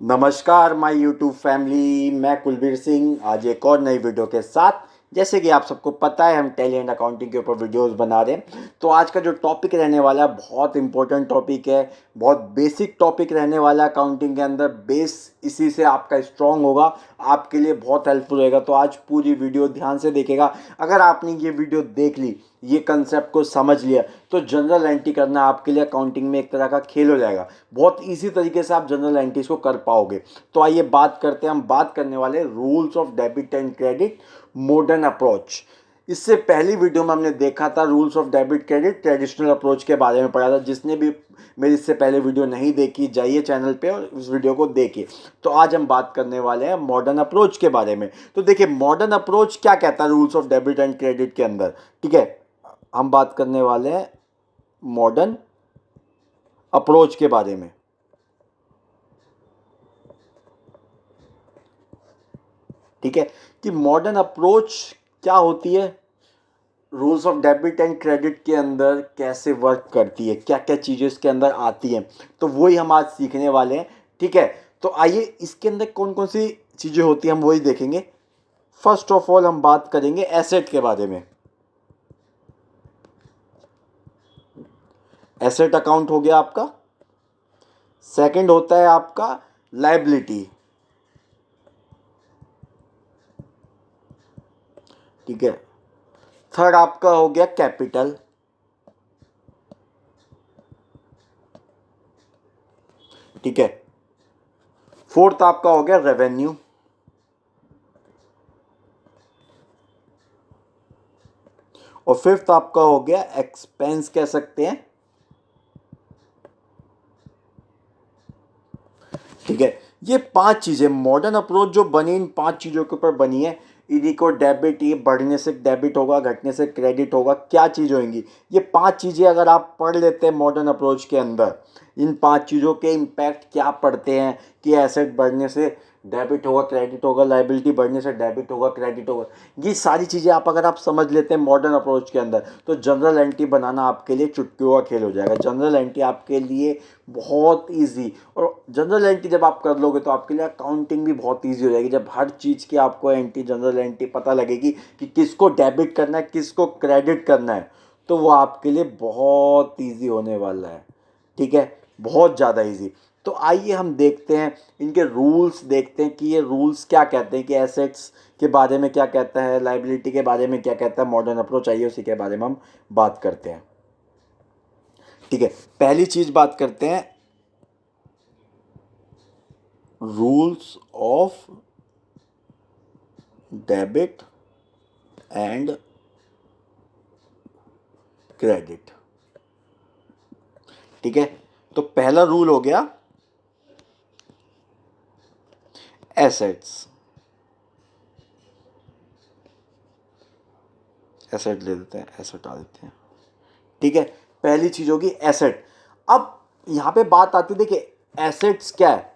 नमस्कार my YouTube family. मैं कुलबीर सिंह आज एक और नई वीडियो के साथ। जैसे कि आप सबको पता है हम टैली एंड अकाउंटिंग के ऊपर वीडियोस बना रहे हैं। तो आज का जो टॉपिक रहने वाला है बहुत इंपॉर्टेंट टॉपिक है, बहुत बेसिक टॉपिक रहने वाला है। अकाउंटिंग के अंदर बेस इसी से आपका स्ट्रांग होगा, आपके लिए बहुत हेल्पफुल रहेगा। तो आज पूरी वीडियो ध्यान से देखेगा। अगर आपने ये वीडियो देख ली, ये कंसेप्ट को समझ लिया, तो जनरल एंट्री करना आपके लिए अकाउंटिंग में एक तरह का खेल हो जाएगा। बहुत इजी तरीके से आप जनरल एंट्रीज को कर पाओगे। तो आइए बात करते हैं। हम बात करने वाले rules of debit and credit, modern approach. इससे पहली वीडियो में हमने देखा था rules of debit credit traditional approach के बारे में पढ़ा था। जिसने भी मेरी इससे पहले वीडियो नहीं देखी, जाइए चैनल पे और उस वीडियो को देखिए। तो आज हम बात करने वाले हैं मॉडर्न अप्रोच के बारे में। तो देखिए मॉडर्न अप्रोच क्या कहता है rules of debit and credit के अंदर। ठीक है, हम बात करने वाले हैं मॉडर्न अप्रोच के बारे में। ठीक है, कि मॉडर्न अप्रोच क्या होती है, rules of debit and credit के अंदर कैसे वर्क करती है, क्या क्या चीज़ें इसके अंदर आती हैं, तो वही हम आज सीखने वाले हैं। ठीक है, तो आइए इसके अंदर कौन कौन सी चीज़ें होती हैं हम वही देखेंगे। फर्स्ट ऑफ ऑल हम बात करेंगे एसेट के बारे में। एसेट अकाउंट हो गया आपका। सेकंड होता है आपका लायबिलिटी। ठीक है, थर्ड आपका हो गया कैपिटल। ठीक है, फोर्थ आपका हो गया रेवेन्यू। और फिफ्थ आपका हो गया एक्सपेंस कह सकते हैं। ठीक है, ये पांच चीजें मॉडर्न अप्रोच जो बनी, इन पांच चीजों के ऊपर बनी है। इन्हीं को डेबिट, ये बढ़ने से डेबिट होगा, घटने से क्रेडिट होगा, क्या चीज़ होंगी ये पांच चीज़ें अगर आप पढ़ लेते हैं मॉडर्न अप्रोच के अंदर, इन पांच चीज़ों के इम्पैक्ट क्या पड़ते हैं कि एसेट बढ़ने से डेबिट होगा, क्रेडिट होगा, लाइबिलिटी बढ़ने से डेबिट होगा, क्रेडिट होगा, ये सारी चीज़ें आप अगर आप समझ लेते हैं मॉडर्न अप्रोच के अंदर, तो जनरल एंट्री बनाना आपके लिए चुटकियों का खेल हो जाएगा। जनरल एंट्री आपके लिए बहुत ईजी, और जनरल एंट्री जब आप कर लोगे तो आपके लिए अकाउंटिंग भी बहुत ईजी हो जाएगी। जब हर चीज़ की आपको एंट्री, जनरल एंट्री पता लगेगी कि किसको डेबिट करना है, किसको क्रेडिट करना है, तो वो आपके लिए बहुत ईजी होने वाला है। ठीक है, बहुत ज़्यादा ईजी। तो आइए हम देखते हैं इनके रूल्स, देखते हैं कि ये रूल्स क्या कहते हैं, कि एसेट्स के बारे में क्या कहता है, लाइबिलिटी के बारे में क्या कहता है मॉडर्न अप्रोच। आइए उसी के बारे में हम बात करते हैं। ठीक है, पहली चीज़ बात करते हैं rules of debit and credit. ठीक है, तो पहला रूल हो गया एसेट्स। एसेट ले देते हैं, एसेट आ देते हैं। ठीक है, पहली चीज होगी एसेट। अब यहां पे बात आती है, देखिए एसेट्स क्या है।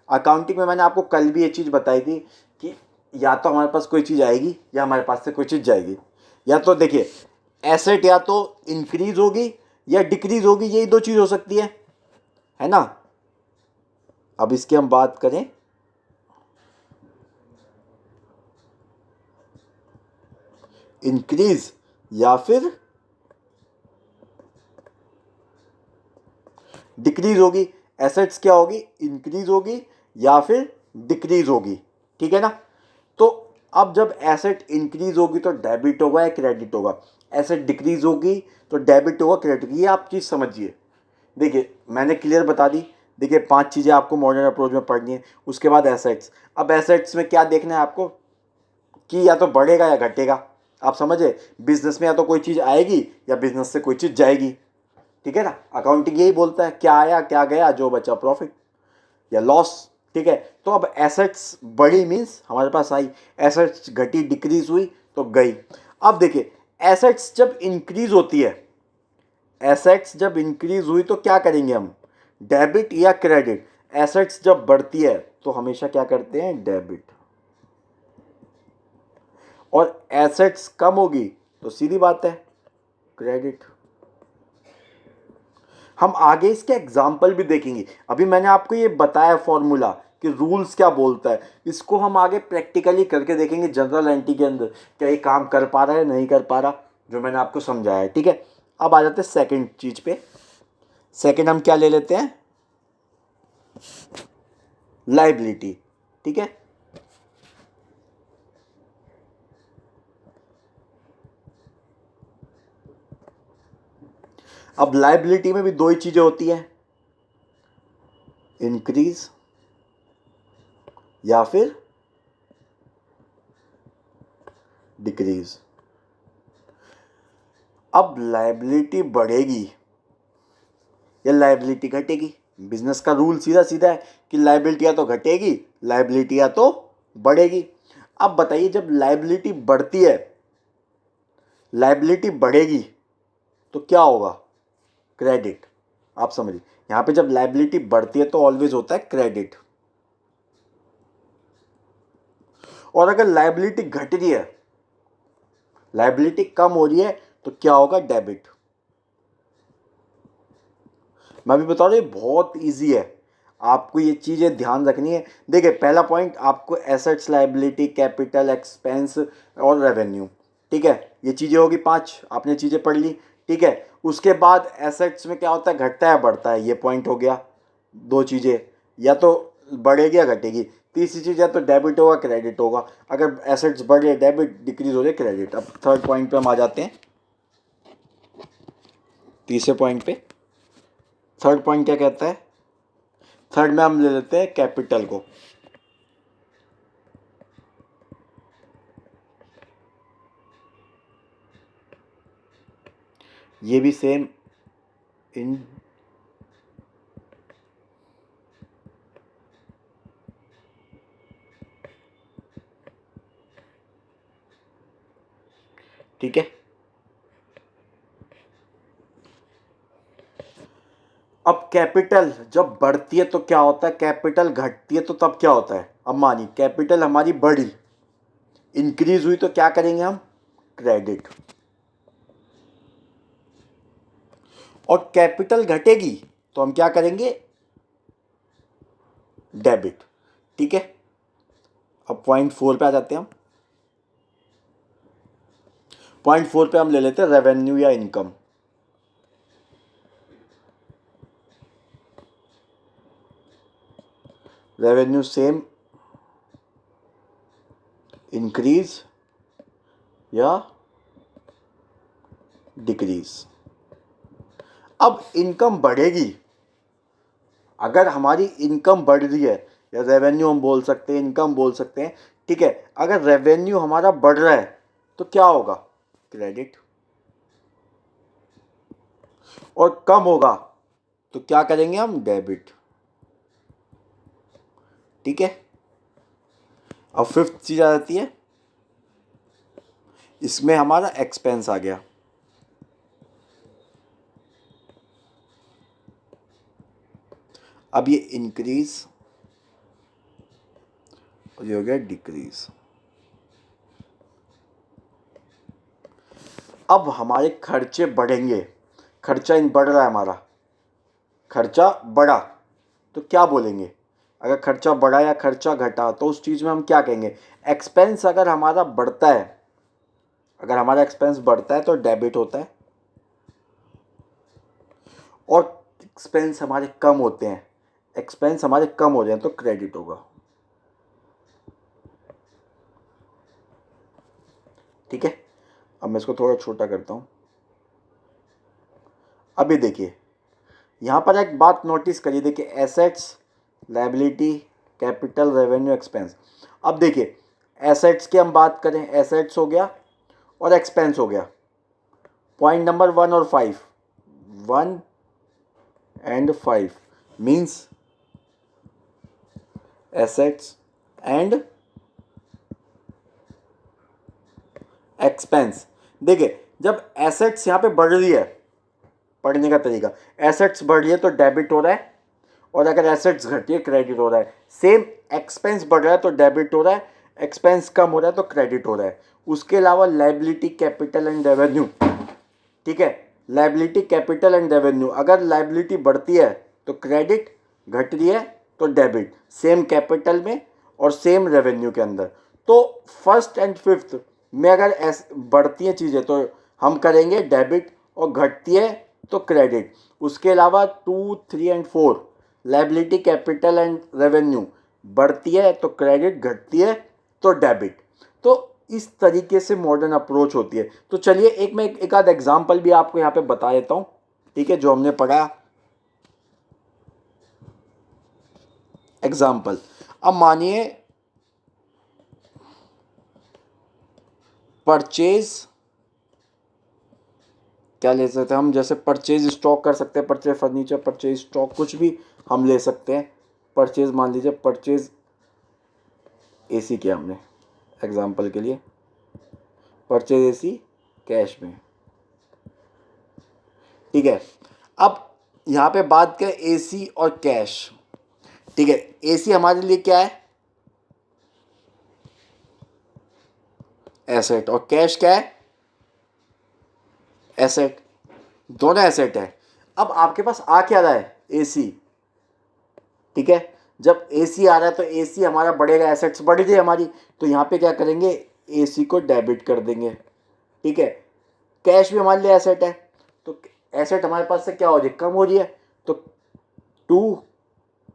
अकाउंटिंग में मैंने आपको कल भी ये चीज बताई थी कि या तो हमारे पास कोई चीज आएगी या हमारे पास से कोई चीज जाएगी। या तो देखिए एसेट या तो इंक्रीज होगी या डिक्रीज होगी, यही दो चीज हो सकती है ना। अब इसकी हम बात करें, इंक्रीज या फिर डिक्रीज होगी। एसेट्स क्या होगी, इंक्रीज होगी या फिर डिक्रीज होगी। ठीक है ना। तो अब जब एसेट इंक्रीज होगी तो डेबिट होगा या क्रेडिट होगा, एसेट डिक्रीज होगी तो डेबिट होगा, क्रेडिट होगी। ये आप चीज़ समझिए। देखिए मैंने क्लियर बता दी। देखिए पांच चीज़ें आपको मॉडर्न अप्रोच में पढ़नी है। उसके बाद एसेट्स। अब एसेट्स में क्या देखना है आपको, कि या तो बढ़ेगा या घटेगा। आप समझे, बिजनेस में या तो कोई चीज़ आएगी या बिजनेस से कोई चीज़ जाएगी। ठीक है ना, अकाउंटिंग यही बोलता है क्या आया क्या गया, जो बचा प्रॉफिट या लॉस। ठीक है, तो अब एसेट्स बढ़ी मीन्स हमारे पास आई, एसेट्स घटी डिक्रीज हुई तो गई। अब देखिए एसेट्स जब इंक्रीज होती है, एसेट्स जब इंक्रीज हुई तो क्या करेंगे हम, डेबिट या क्रेडिट। एसेट्स जब बढ़ती है तो हमेशा क्या करते हैं, डेबिट। और एसेट्स कम होगी तो सीधी बात है, क्रेडिट। हम आगे इसके एग्जाम्पल भी देखेंगे। अभी मैंने आपको ये बताया फॉर्मूला कि रूल्स क्या बोलता है। इसको हम आगे प्रैक्टिकली करके देखेंगे जनरल एंट्री के अंदर, क्या ये काम कर पा रहा है नहीं कर पा रहा, जो मैंने आपको समझाया है। ठीक है, अब आ जाते हैं सेकंड चीज पे। सेकंड हम क्या ले लेते हैं, लाइबिलिटी। ठीक है, अब लाइबिलिटी में भी दो ही चीजें होती हैं, इंक्रीज या फिर डिक्रीज। अब लाइबिलिटी बढ़ेगी या लाइबिलिटी घटेगी। बिजनेस का रूल सीधा सीधा है कि लाइबिलिटी या तो घटेगी, लाइबिलिटी या तो बढ़ेगी। अब बताइए, जब लाइबिलिटी बढ़ती है, लाइबिलिटी बढ़ेगी तो क्या होगा, क्रेडिट। आप समझिए, यहां पे जब लाइबिलिटी बढ़ती है तो ऑलवेज होता है क्रेडिट, और अगर लाइबिलिटी घट रही है, लाइबिलिटी कम हो रही है, तो क्या होगा, डेबिट। मैं भी बता रहा हूँ, बहुत इजी है, आपको ये चीज़ें ध्यान रखनी है। देखिए, पहला पॉइंट आपको एसेट्स, लाइबिलिटी, कैपिटल, एक्सपेंस और रेवेन्यू। ठीक है, ये चीज़ें होगी 5, आपने चीज़ें पढ़ ली। ठीक है, उसके बाद एसेट्स में क्या होता है, घटता है बढ़ता है, ये पॉइंट हो गया। 2 चीज़ें, या तो बढ़ेगी या घटेगी। तीसरी चीज़, या तो डेबिट होगा क्रेडिट होगा। अगर एसेट्स बढ़े डेबिट, डिक्रीज हो जाए क्रेडिट। अब थर्ड पॉइंट पे हम आ जाते हैं, तीसरे पॉइंट पे। थर्ड पॉइंट क्या कहता है, थर्ड में हम ले लेते हैं कैपिटल को। ये भी सेम इन ठीक है, अब कैपिटल जब बढ़ती है तो क्या होता है, कैपिटल घटती है तो तब क्या होता है। अब मानिए कैपिटल हमारी बढ़ी, इंक्रीज हुई, तो क्या करेंगे हम, क्रेडिट। और कैपिटल घटेगी तो हम क्या करेंगे, डेबिट। ठीक है, अब पॉइंट 4 पे आ जाते हैं हम। पॉइंट 4 पे हम ले लेते हैं रेवेन्यू या इनकम। रेवेन्यू सेम, इंक्रीज या डिक्रीज। अब इनकम बढ़ेगी, अगर हमारी इनकम बढ़ रही है, या रेवेन्यू हम बोल सकते हैं, इनकम बोल सकते हैं। ठीक है, अगर रेवेन्यू हमारा बढ़ रहा है तो क्या होगा, क्रेडिट। और कम होगा तो क्या करेंगे हम, डेबिट। ठीक है, अब फिफ्थ चीज आ जाती है, इसमें हमारा एक्सपेंस आ गया। अब ये इंक्रीज और ये हो गया डिक्रीज। अब हमारे खर्चे बढ़ेंगे, खर्चा इन बढ़ रहा है हमारा, खर्चा बढ़ा तो क्या बोलेंगे, अगर खर्चा बढ़ा या खर्चा घटा तो उस चीज़ में हम क्या कहेंगे, एक्सपेंस अगर हमारा बढ़ता है, अगर हमारा एक्सपेंस बढ़ता है तो डेबिट होता है, और एक्सपेंस हमारे कम होते हैं, एक्सपेंस हमारे कम हो जाए तो क्रेडिट होगा। ठीक है, अब मैं इसको थोड़ा छोटा करता हूँ। अभी देखिए, यहाँ पर एक बात नोटिस करिए, देखिए assets, liability, capital, revenue, expense. अब देखिए, एसेट्स की हम बात करें, एसेट्स हो गया और एक्सपेंस हो गया। पॉइंट नंबर 1 और 5, 1 and 5 means assets and expense. देखिए, जब एसेट्स यहाँ पे बढ़ रही है, पढ़ने का तरीका, एसेट्स बढ़ रही है तो डेबिट हो रहा है, और अगर एसेट्स घटी है क्रेडिट हो रहा है। सेम एक्सपेंस बढ़ रहा है तो डेबिट हो रहा है, एक्सपेंस कम हो रहा है तो क्रेडिट हो रहा है। उसके अलावा लायबिलिटी, कैपिटल एंड रेवेन्यू। ठीक है, लायबिलिटी, कैपिटल एंड रेवेन्यू, अगर लायबिलिटी बढ़ती है तो क्रेडिट, घट रही है तो डेबिट, सेम कैपिटल में और सेम रेवेन्यू के अंदर। तो फर्स्ट एंड फिफ्थ में अगर बढ़ती हैं चीज़ें तो हम करेंगे डेबिट और घटती है तो क्रेडिट। उसके अलावा 2, 3 and 4 liability, capital and revenue बढ़ती है तो क्रेडिट, घटती है तो डेबिट। तो इस तरीके से मॉडर्न अप्रोच होती है। तो चलिए मैं एक आध एग्जाम्पल भी आपको यहाँ पे बता देता हूँ, ठीक है, जो हमने पढ़ा। एग्जाम्पल, अब मानिए परचेज, क्या ले सकते हैं हम, जैसे परचेज स्टॉक कर सकते हैं, परचेज फर्नीचर, परचेज स्टॉक, कुछ भी हम ले सकते हैं। परचेज मान लीजिए परचेज एसी किया हमने एग्जाम्पल के लिए, परचेज एसी कैश में, ठीक है। अब यहाँ पे बात करें एसी और कैश, ठीक है। एसी हमारे लिए क्या है, एसेट, और कैश क्या है, एसेट, दोनों एसेट है। अब आपके पास आ क्या रहा है, एसी, ठीक है। जब एसी आ रहा है तो एसी हमारा बढ़ेगा, एसेट्स बढ़ गई हमारी, तो यहाँ पे क्या करेंगे, एसी को डेबिट कर देंगे, ठीक है। कैश भी हमारे लिए एसेट है, तो एसेट हमारे पास से क्या हो रही है, कम हो रही है, तो टू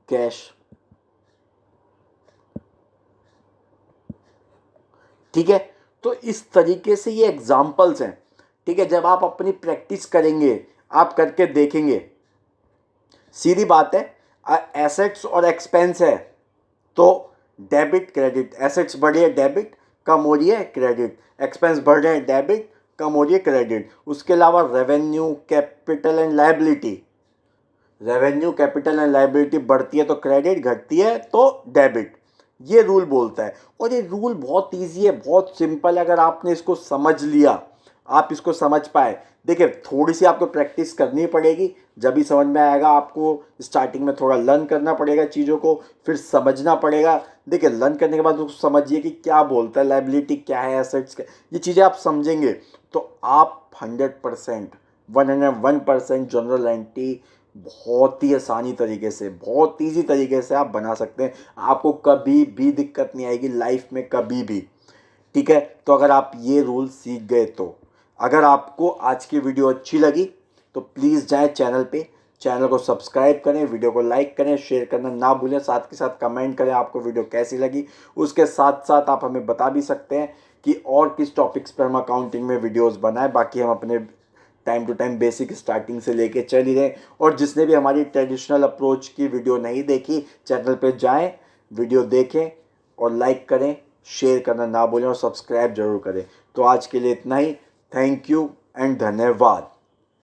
कैश, ठीक है। तो इस तरीके से ये एग्जाम्पल्स हैं, ठीक है। जब आप अपनी प्रैक्टिस करेंगे, आप करके देखेंगे, सीधी बात है, एसेट्स और एक्सपेंस है तो डेबिट क्रेडिट, एसेट्स बढ़ रही है डेबिट, कम हो रही है क्रेडिट, एक्सपेंस बढ़ रहे हैं डेबिट, कम हो रही है क्रेडिट। उसके अलावा revenue, capital and liability, revenue, capital and liability बढ़ती है तो क्रेडिट, घटती है तो डेबिट, ये रूल बोलता है। और ये रूल बहुत इजी है, बहुत सिंपल है। अगर आपने इसको समझ लिया, आप इसको समझ पाए, देखिए थोड़ी सी आपको प्रैक्टिस करनी पड़ेगी, जब भी समझ में आएगा। आपको स्टार्टिंग में थोड़ा लर्न करना पड़ेगा चीज़ों को, फिर समझना पड़ेगा। देखिए लर्न करने के बाद उसको समझिए कि क्या बोलता है, लायबिलिटी क्या है, एसेट्स क्या, ये चीज़ें आप समझेंगे तो आप 100%, 101% जनरल एंट्री बहुत ही आसानी तरीके से, बहुत ईजी तरीके से आप बना सकते हैं। आपको कभी भी दिक्कत नहीं आएगी लाइफ में, कभी भी, ठीक है। तो अगर आप ये रूल सीख गए तो, अगर आपको आज की वीडियो अच्छी लगी तो प्लीज़ जाएं चैनल पे, चैनल को सब्सक्राइब करें, वीडियो को लाइक करें, शेयर करना ना भूलें, साथ के साथ कमेंट करें आपको वीडियो कैसी लगी। उसके साथ साथ आप हमें बता भी सकते हैं कि और किस टॉपिक्स पर हम अकाउंटिंग में वीडियोज़ बनाएं। बाकी हम अपने time to time basic starting से लेके चल ही रहे। और जिसने भी हमारी ट्रेडिशनल अप्रोच की वीडियो नहीं देखी, चैनल पे जाएं, वीडियो देखें और लाइक करें, शेयर करना ना भूलें और सब्सक्राइब जरूर करें। तो आज के लिए इतना ही। थैंक यू एंड धन्यवाद।